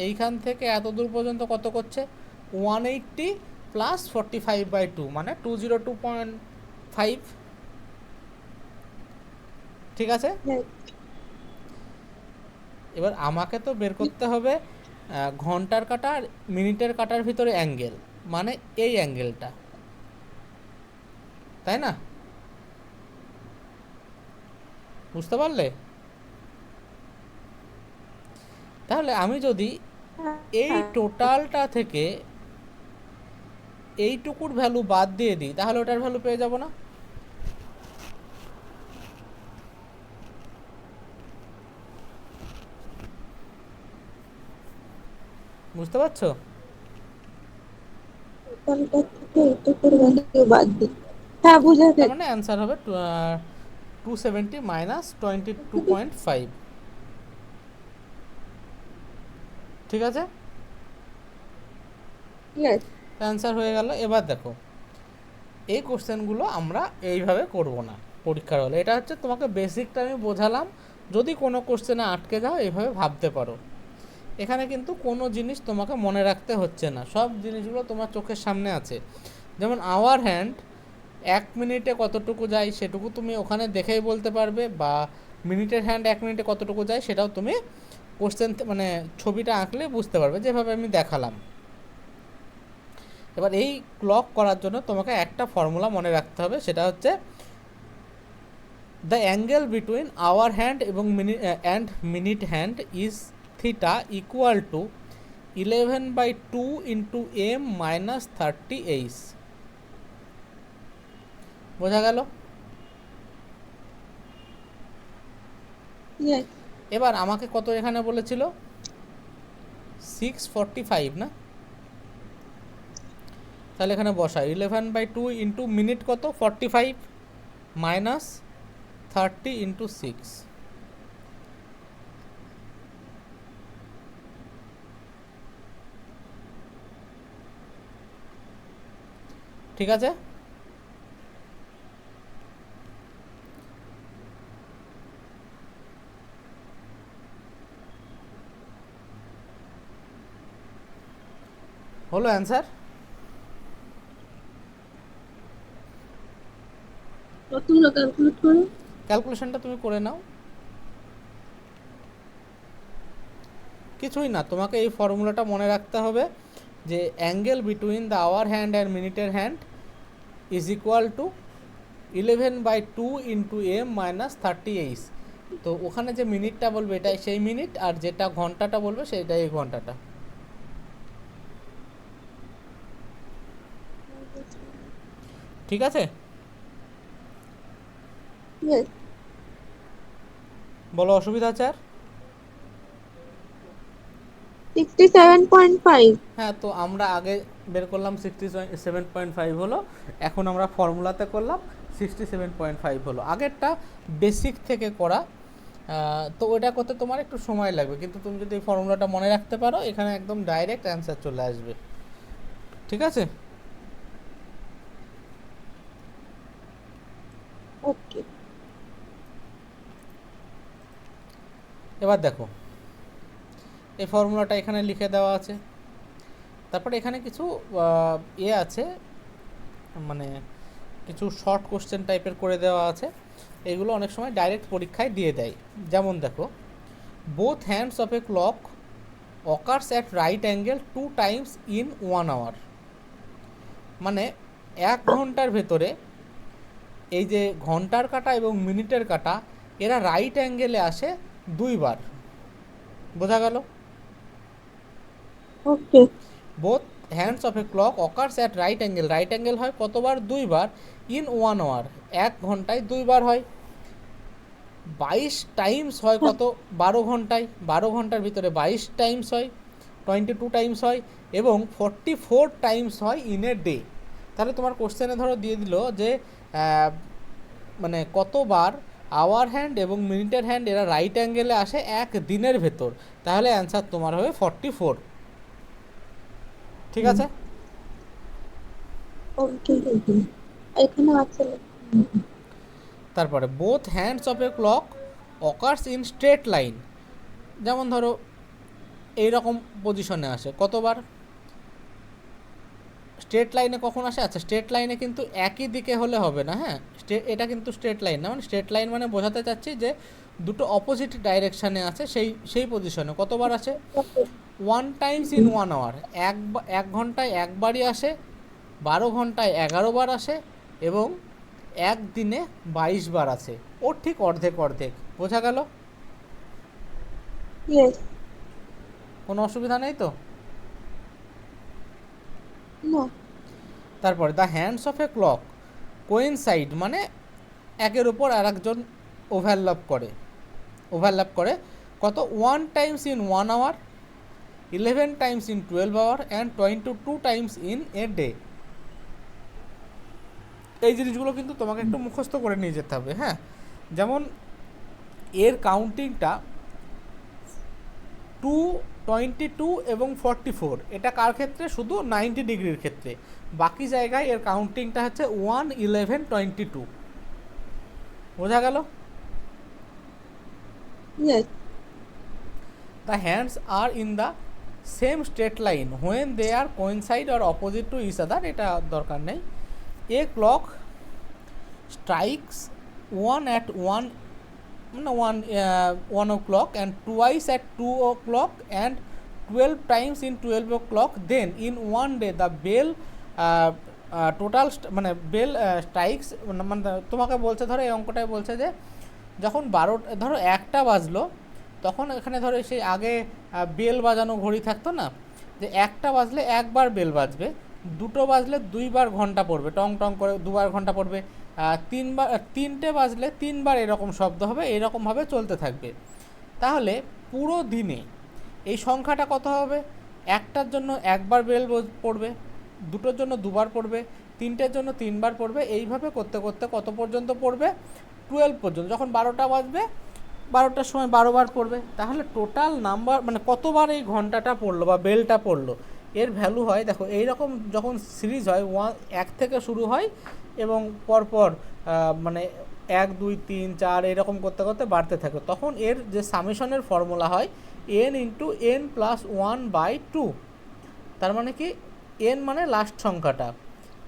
এইখান থেকে এত দূর পর্যন্ত কত করছে, 180 প্লাস 45/2 মানে 202.5। ঠিক আছে, এবার আমাকে তো বের করতে হবে ঘন্টার কাটা আর মিনিটের কাটার ভিতরে অ্যাঙ্গেল, মানে এই অ্যাঙ্গেলটা, তাই না? বুঝতে পারলে? তাহলে আমি যদি এই টোটালটা থেকে এইটুকুর ভ্যালু বাদ দিয়ে দিই তাহলে ওটার ভ্যালু পেয়ে যাব না? বুঝতে পারছো? টোটালটা থেকে এটা করে ভ্যালু বাদ দিই। হ্যাঁ, বুঝে তার গেছি। মানে অ্যান্সার হবে 270 মাইনাস 22.5। ঠিক আছে, ইয়েস। অ্যান্সার হয়ে গেল। এবার দেখো, এই কোশ্চেনগুলো আমরা এইভাবে করব না পরীক্ষার হলে। এটা হচ্ছে তোমাকে বেসিকটা আমি বোঝালাম, যদি কোনো কোশ্চেনে আটকে যাও এইভাবে ভাবতে পারো। এখানে কিন্তু কোনো জিনিস তোমাকে মনে রাখতে হচ্ছে না, সব জিনিসগুলো তোমার চোখের সামনে আছে। যেমন আওয়ার হ্যান্ড 1 মিনিটে কতটুকু যায় সেটুকু তুমি ওখানে দেখেই বলতে পারবে, বা মিনিটের হ্যান্ড 1 মিনিটে কতটুকু যায় সেটাও তুমি কোশ্চেন মানে ছবিটা আঁকলে বুঝতে পারবে, যেভাবে আমি দেখালাম। এবার এই ক্লক করার জন্য তোমাকে একটা ফর্মুলা মনে রাখতে হবে, সেটা হচ্ছে the angle between hour hand এবং minute hand is theta equal to 11/2 into M minus 30 বোঝা গেল? ইয়েস। এবার আমাকে কত এখানে বলেছিল? 645 না? তাহলে এখানে বসা 11/2 ইন্টু মিনিট কত 45 মাইনাস 30 ইন্টু 6। ঠিক আছে, হলো অ্যান্সার। কতগুলো ক্যালকুলেট করো? ক্যালকুলেশনটা তুমি করে নাও। কিছুই না, তোমাকে এই ফর্মুলাটা মনে রাখতে হবে যে angle between the hour hand and মিনিটের hand is equal to 11/2 into M minus 30 তো ওখানে যে মিনিটটা বলবে এটাই সেই মিনিট, আর যেটা ঘন্টাটা বলবে সেটাই এই ঘন্টাটা। ঠিক আছে, ইয়েস। বলো অসুবিধা আছে আর? 67.5। হ্যাঁ, তো আমরা আগে বের করলাম 67.5 হলো, এখন আমরা ফর্মুলাতে করলাম 67.5 হলো। আগেরটা বেসিক থেকে করা, তো ওটা করতে তোমার একটু সময় লাগবে, কিন্তু তুমি যদি এই ফর্মুলাটা মনে রাখতে পারো এখানে একদম ডাইরেক্ট অ্যান্সার চলে আসবে। ঠিক আছে, ওকে। এবার দেখো এই ফর্মুলাটা এখানে লিখে দেওয়া আছে, তারপরে এখানে কিছু আছে, মানে কিছু শর্ট কোশ্চেন টাইপের করে দেওয়া আছে। এগুলো অনেক সময় ডাইরেক্ট পরীক্ষায় দিয়ে দেয়। যেমন দেখো, both hands of a clock occurs at right angle 2 times in 1 hour. মানে 1 ঘন্টার ভেতরে এই যে ঘন্টার কাঁটা এবং মিনিটের কাঁটা এরা রাইট অ্যাঙ্গেলে আসে 2বার। বোঝা গেল? Okay. Both hands of a clock occurs at right angle, right angle হয় কতবার? 2বার। ইন 1 আওয়ার, 1 ঘন্টায় 2বার হয়। 22 টাইমস হয় কত? 12 ঘন্টায়, 12 ঘন্টার ভিতরে 22 টাইমস হয়, 22 টাইমস হয়, এবং 44 টাইমস হয় ইন এ ডে। তাহলে তোমার কোশ্চেনে ধরো দিয়ে দিল যে মানে কতবার আওয়ার হ্যান্ড এবং মিনিটের হ্যান্ড এরা রাইট অ্যাঙ্গেলে আসে এক দিনের ভেতর, তাহলে অ্যান্সার তোমার হবে 44। ঠিক আছে, ওকে। এখানে আছে। তারপরে both hands of a clock occurs in straight line. যেমন ধরো এইরকম পজিশনে আসে কতবার? স্ট্রেট লাইনে কখন আসে? আচ্ছা, স্ট্রেট লাইনে কিন্তু একই দিকে হলে হবে না, হ্যাঁ, এটা কিন্তু স্ট্রেট লাইন না। মানে স্ট্রেট লাইন মানে বোঝাতে চাচ্ছি যে দুটো অপোজিট ডাইরেকশানে আছে, সেই পজিশনে কতবার আসে? 1 টাইমস ইন 1 আওয়ার, 1 ঘন্টায় একবারই আসে, 12 ঘন্টায় 11বার আসে, এবং একদিনে 22বার আসে। ওর ঠিক অর্ধেক অর্ধেক। বোঝা গেল? ইয়েস। কোনো অসুবিধা নেই তো? নো। তারপরে the hands of a clock coincide, মানে একের উপর আর একজন ওভারল্যাপ করে কত? 1 times in 1 hour, 11 times in 12 hour and 22 times in a day। এই জিনিসগুলো কিন্তু তোমাকে একটু মুখস্থ করে নিয়ে যেতে হবে। হ্যাঁ, যেমন এর কাউন্টিংটা 222 এবং 44, এটা কার ক্ষেত্রে? শুধু 90 ডিগ্রির ক্ষেত্রে। বাকি জায়গায় এর কাউন্টিংটা হচ্ছে 1 11 22। বোঝা গেল? Yes. The hands are in the same straight line when they are coincide or opposite to each other, এটা দরকার নেই। A clock strikes 1 at 1 1 o'clock and twice at 2 o'clock and 12 times in 12 o'clock, then in one day the bell total মানে bell strikes, মানে তোমাকে বলছে, ধরো এই অঙ্কটাই বলছে যে যখন 12, ধরো 1টা বাজলো, তখন এখানে ধরো সেই আগে বেল বাজানো ঘড়ি থাকতো না, যে 1টা বাজলে একবার বেল বাজবে, 2টো বাজলে 2বার ঘন্টা পড়বে, টং টং করে 2বার ঘন্টা পড়বে, 3টে বাজলে 3বার এরকম শব্দ হবে, এরকমভাবে চলতে থাকবে। তাহলে পুরো দিনে এই সংখ্যাটা কত হবে? 1টার জন্য একবার বেল পড়বে, 2টোর জন্য 2বার পড়বে, 3টের জন্য 3বার পড়বে, এইভাবে করতে করতে কত পর্যন্ত পড়বে? 12 পর্যন্ত। যখন 12টা বাজবে, 12টার সময় 12বার পড়বে। তাহলে টোটাল নাম্বার মানে কতবার এই ঘন্টাটা পড়লো বা বেলটা পড়লো, এর ভ্যালু হয়, দেখো এইরকম যখন সিরিজ হয় 1 থেকে শুরু হয় এবং পরপর মানে 1 2 3 4 এরকম করতে করতে বাড়তে থাকে, তখন এর যে সামেশনের ফর্মুলা হয় n ইন্টু n প্লাস 1/2। তার মানে কি, n মানে লাস্ট সংখ্যাটা,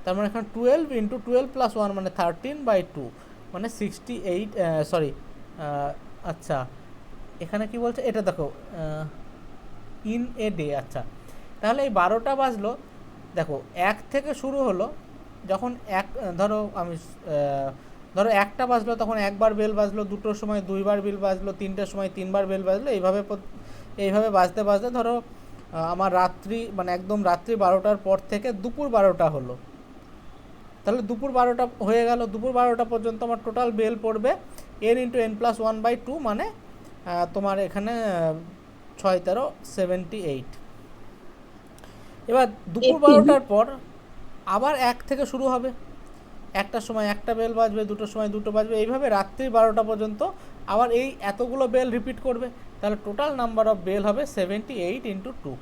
তার মানে এখানে 12 ইন্টু 12 প্লাস 1 মানে 13/2, মানে 68, সরি, আচ্ছা এখানে কি বলছে এটা দেখো, ইন এ ডে। আচ্ছা, তাহলে এই 12টা বাজলো, দেখো 1 থেকে শুরু হলো, যখন ধরো আমি ধরো 1টা বাজলো, তখন একবার বেল বাজলো, 2টোর সময় 2বার বেল বাজলো, 3টের সময় 3বার বেল বাজলো, এইভাবে বাজতে বাজতে ধরো আমার রাত্রি মানে একদম রাত্রি 12টার পর থেকে দুপুর 12টা হলো, তাহলে দুপুর 12টা হয়ে গেল, দুপুর 12টা পর্যন্ত আমার টোটাল বেল পড়বে n ইন্টু n প্লাস 1/2, মানে তোমার এখানে 6 13 78। এবার দুপুর 12টার পর আবার 1 থেকে শুরু হবে, 1টার সময় 1টা বেল বাজবে, 2টোর সময় 2টো বাজবে, এইভাবে রাত্রি 12টা পর্যন্ত আবার এই এতগুলো বেল রিপিট করবে। তাহলে টোটাল নাম্বার অফ বেল হবে 78 ইন্টু 2।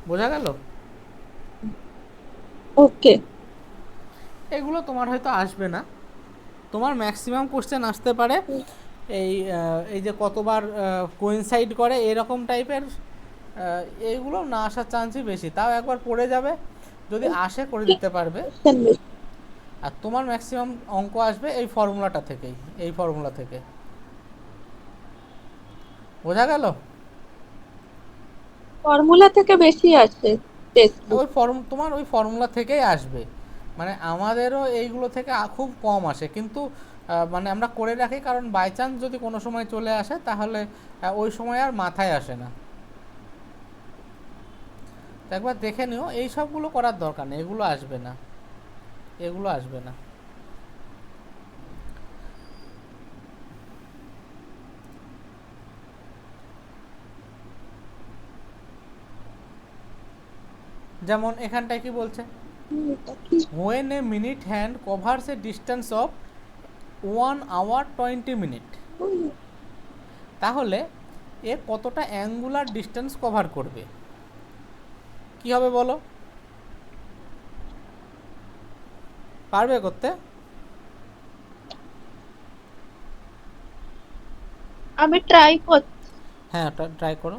বোঝা গেল? ওকে। এগুলো তোমার হয়তো আসবে না, তোমার ম্যাক্সিমাম কোশ্চেন আসতে পারে এই যে কতবার কোইনসাইড করে এরকম টাইপের, এইগুলো না আসার চান্সই বেশি। তাও একবার পড়ে যাবে, যদি আসে করে দিতে পারবে। আর তোমার ম্যাক্সিমাম অঙ্ক আসবে এই ফর্মুলাটা থেকেই, এই ফর্মুলা থেকে। বোঝা গেল? ফর্মুলা থেকে বেশি আসে টেক্সটবুক। তোমার ওই ফর্মুলা থেকেই আসবে, মানে আমাদেরও এইগুলো থেকে খুব কম আসে, কিন্তু মানে আমরা করে রাখি, কারণ বাই চান্স যদি কোনো সময় চলে আসে তাহলে ওই সময় আর মাথায় আসে না। তো একবার দেখে নিও, এই সবগুলো করার দরকার নেই, এগুলো আসবে না, এগুলো আসবে না। যেমন এখানটায় কি বলছে, when a minute hand covers a distance of 1 hour 20 minute, তাহলে এ কতটা অ্যাঙ্গুলার ডিস্টেন্স কভার করবে? কি হবে বলো? পারবে করতে? আমি ট্রাই করছি। হ্যাঁ, ট্রাই করো।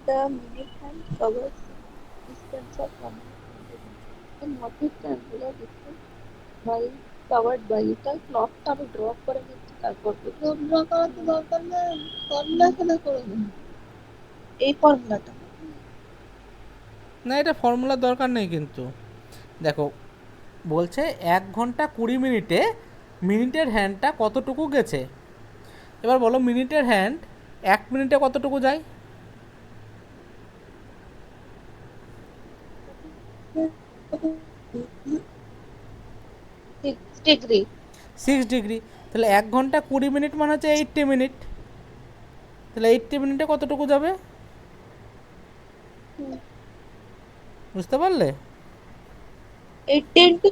The minute hand covers distance of 120 meters. And what is the angular distance by covered by it? আর ক্লকটা আমি ড্র করে নিচ্ছি, তারপর ড্র করার তো দরকার নেই, ফর্মুলা খেলে করে দেব। এই ফর্মুলাটা না, এটা ফর্মুলার দরকার নেই, কিন্তু দেখো বলছে 1 ঘন্টা 20 মিনিটে মিনিটের হ্যান্ডটা কতটুকু গেছে। এবার বলো মিনিটের হ্যান্ড 1 মিনিটে কতটুকু যায়? 6 ডিগ্রি। 6 ডিগ্রি। তাহলে 1 ঘন্টা 20 মিনিট মানে হচ্ছে 80 মিনিট। তাহলে 80 মিনিটে কতটুকু যাবে বুঝতে পারলে? 80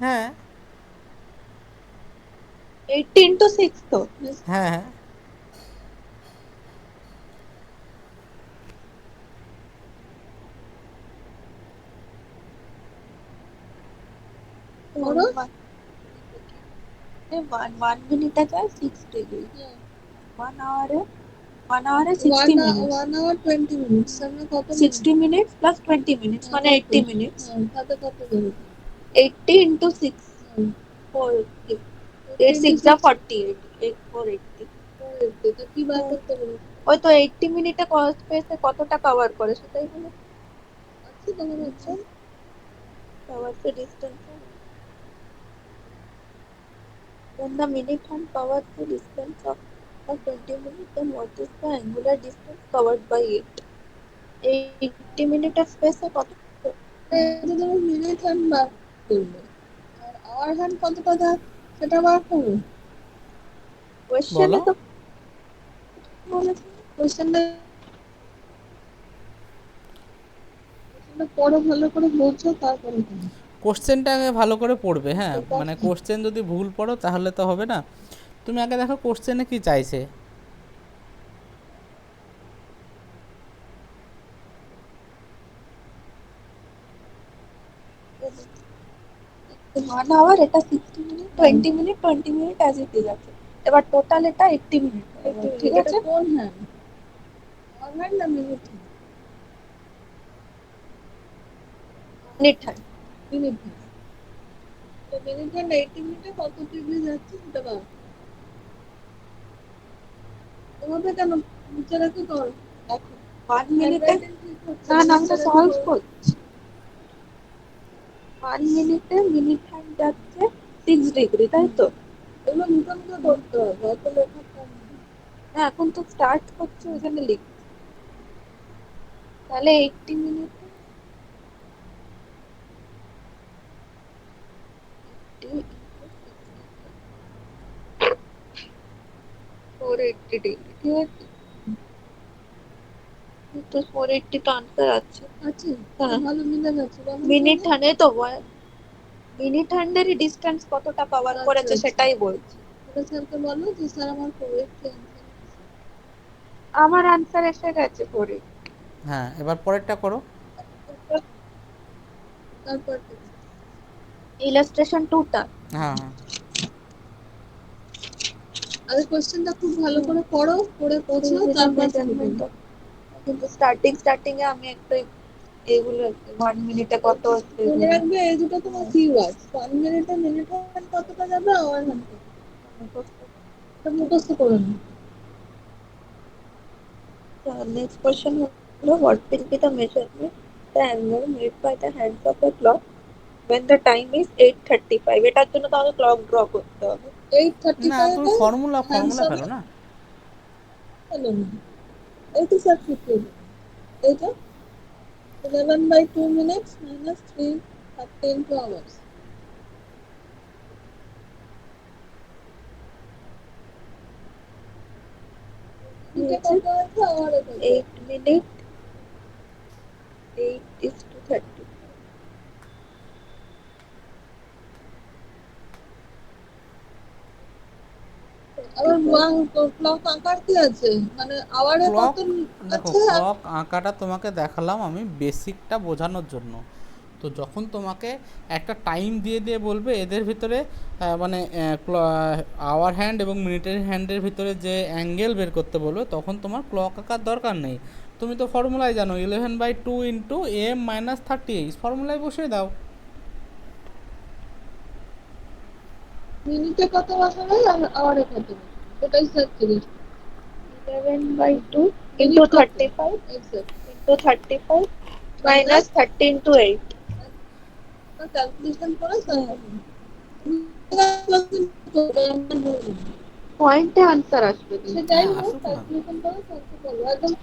হ্যাঁ into 6 তো। হ্যাঁ হ্যাঁ। ধরো 1 মিনিটে যায় 6 ডিগ্রি, 1 আওয়ারে 1 আওয়ারে 1 hour 20 minutes, আমরা কত 60 minutes plus 20 minutes মানে 80 minutes। তাতে কত ধরো 80 into 6, 4, 8 6 যা 48, 8 4 80, 480। তো কি বার করতে বলে? ওই তো 80 মিনিটে স্পেসে কতটা কভার করে সেটাই বলে। আচ্ছা তোমার হচ্ছে cover the distance when the minute hand covers the distance of 20 minutes, then what is the angular distance covered by it? 80 মিনিটের স্পেসে কত? এটা তুমি মিনিট হ্যান্ড বার করবে, আর আওয়ার হ্যান্ড কতটা যায় সেটা বার করবে। কোশ্চেনে বলো। তো বলেছে, কোশ্চেনটা পড়ো ভালো করে, বুঝছো তারপরে তুমি। কোশ্চেনটা আগে ভালো করে পড়বে, হ্যাঁ, মানে কোশ্চেন যদি ভুল পড়ো তাহলে তো হবে না। তুমি আগে দেখো কোশ্চেনে কি চাইছে। 1 hour, এটা 60 minute, 20 minute, 20 minute as it is আছে। এবার টোটাল এটা 80 মিনিট, ঠিক আছে? কোন হ্যান্ড, আওয়ার হ্যান্ড না minute hand? Minute hand, minute hand. তো মিনিট হ্যান্ড 80 মিনিটে কত ডিগ্রি যাচ্ছে সেটা বার। তোমাকে কেন নিচে রেখে করো এখন 1 মিনিটে? না না, আমি তো সলভ করছি। 1 মিনিটে মিনিট হ্যান্ড যাচ্ছে 6 ডিগ্রি, তাই তো? এগুলো মুখে মুখে করতে হবে, অত লেখা কম না। না এখন তো স্টার্ট করছে, ওখানে লিখছি। তাহলে 80 মিনিটে 480 ডিগ্রি, ঠিক আছে? তো 480 তো আনসার আছে। আছে, ভালো মিলে গেছে। মিনিট হ্যান্ডে তো মিনিট হ্যান্ডেরই ডিস্টেন্স কতটা কভার করেছে সেটাই বলছি। স্যারকে বলো যে স্যার আমার 480 আনসার, আমার আনসার এসে গেছে 480। হ্যাঁ, এবার পরেরটা করো। তারপর ইলাস্ট্রেশন 2টা। হ্যাঁ হ্যাঁ। আগে কোশ্চেনটা খুব ভালো করে পড়ো, পড়ে পৌঁছো, তারপর মেজারমেন্ট। কিন্তু স্টার্টিং এ আমি একটা এগুলো 1 মিনিটে কত মনে রাখবে, এই দুটো তোমার কিওয়ার্ড। 1 মিনিটে মিনিট হ্যান্ড কতটা যাবে, আওয়ার হ্যান্ড কতটা, মুখস্থ করো না। নেক্সট কোশ্চেন হলো, what will be the measurement the angle made by the hands of the clock when the time is 8:35? এটার জন্য তো আমাকে ক্লক ড্র করতে হবে। না 8:35 তুমি ফর্মুলা ফর্মুলা ফেলো না। হলো না, এই তো সাবস্টিটিউট। এই তো 11/2 minutes minus 3:30 into hours। কত আছে আওয়ারে? 8 মিনিট 8:30। আবার ক্লক আকার কি আছে, মানে আওয়ারে ক্লক, কত দেখো আছে? ক্লক আঁকাটা তোমাকে দেখালাম আমি বেসিকটা বোঝানোর জন্য। তো যখন তোমাকে একটা টাইম দিয়ে দিয়ে বলবে এদের ভিতরে মানে আওয়ার হ্যান্ড এবং মিনিটের হ্যান্ডের ভিতরে যে অ্যাঙ্গেল বের করতে বলবে, তখন তোমার ক্লক আঁকার দরকার নেই। তুমি তো ফর্মুলায় জানো 11/2 ইন্টু AM মাইনাস 38, ফর্মুলায় বসিয়ে দাও। মিনিটে কত বসাবে আর আওয়ারে কত বসাবে, সেটাই স্যার জিজ্ঞেস। 11/2 into 35 into 35 minus 30 into 8। Calculation করে পয়েন্টে আনসার আসবে, সেটাই হ্যাঁ হোক আসুক না। ক্যালকুলেশন করে স্যারকে বলবো একদম।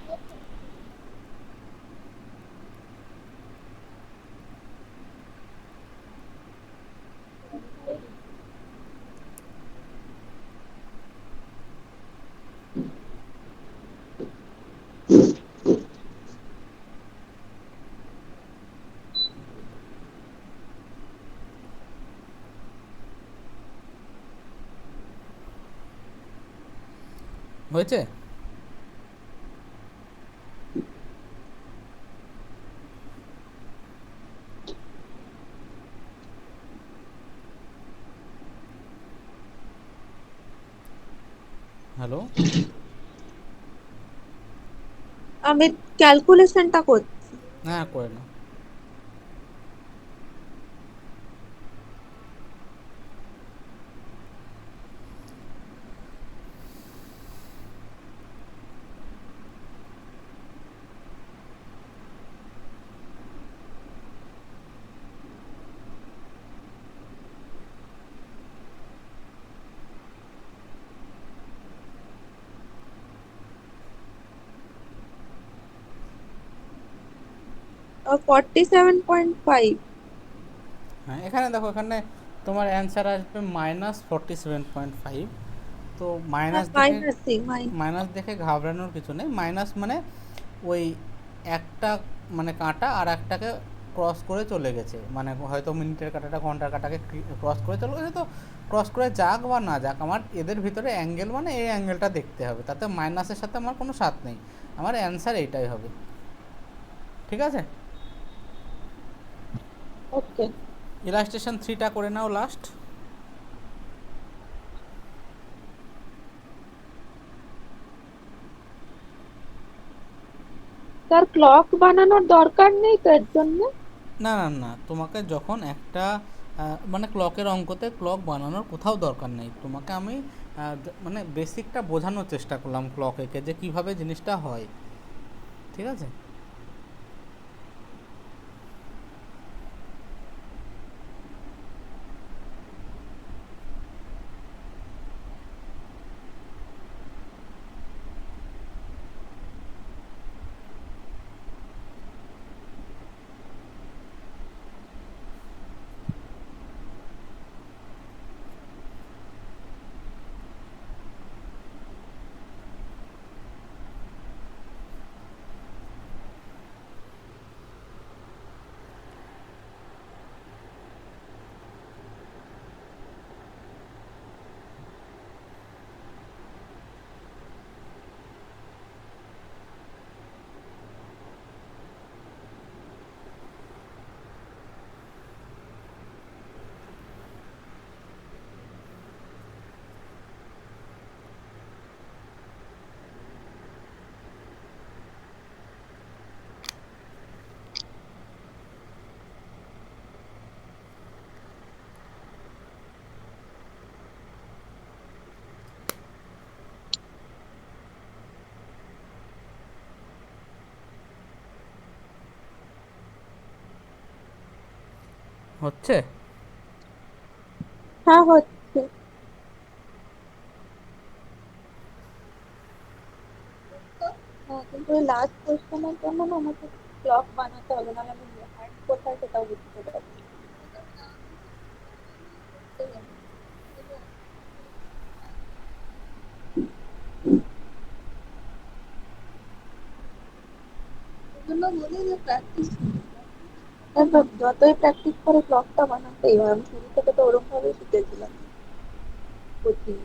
হয়েছে? হ্যালো? আমি ক্যালকুলেশনটা করছি। হ্যাঁ, করে নাও। আর 47.5। হ্যাঁ, এখানে দেখো, এখানে তোমার অ্যান্সার আসবে -47.5। তো হ্যাঁ, মাইনাস দেখে ঘাবড়ানোর কিছু নেই। মাইনাস মানে ওই একটা মানে কাঁটা আর একটাকে ক্রস করে চলে গেছে, মানে হয়তো মিনিটের কাঁটাটা ঘন্টার কাঁটাকে ক্রস করে চলে গেছে। তো ক্রস করে যাক বা না যাক, আমার এদের ভিতরে অ্যাঙ্গেল মানে এই অ্যাঙ্গেলটা দেখতে হবে, তাতে মাইনাসের সাথে আমার কোনো সাথ নেই। আমার অ্যান্সার এইটাই হবে। ঠিক আছে? ওকে। ইলাস্ট্রেশন 3টা করে নাও লাস্ট। তার ক্লক বানানোর দরকার নেই তো এর জন্য? না না না, তোমাকে যখন একটা মানে ক্লকের অঙ্কতে ক্লক বানানোর কোথাও দরকার নেই। তোমাকে আমি মানে বেসিকটা বোঝানোর চেষ্টা করলাম ক্লক এঁকে, যে কীভাবে জিনিসটা হয়। ঠিক আছে? হচ্ছে। হ্যাঁ, হচ্ছে। হ্যাঁ, কিন্তু ওই লাস্ট কোশ্চেনের জন্য না আমাকে ক্লক বানাতে হবে, নাহলে আমি হ্যান্ড কোথায় সেটাও বুঝতে পারছি না। ওগুলো বলে যে প্র্যাকটিস, এবার যতই প্র্যাকটিস করে ক্লকটা বানাতেই হয়। আমি শুরু থেকে তো ওরকম ভাবেই শিখেছিলাম কোচিং।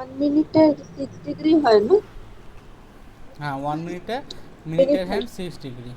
1 মিনিটে 6 ডিগ্রি হয় না? হ্যাঁ, 1 মিনিটে মিনিট মিনিটের হয়। Hand 6 degree.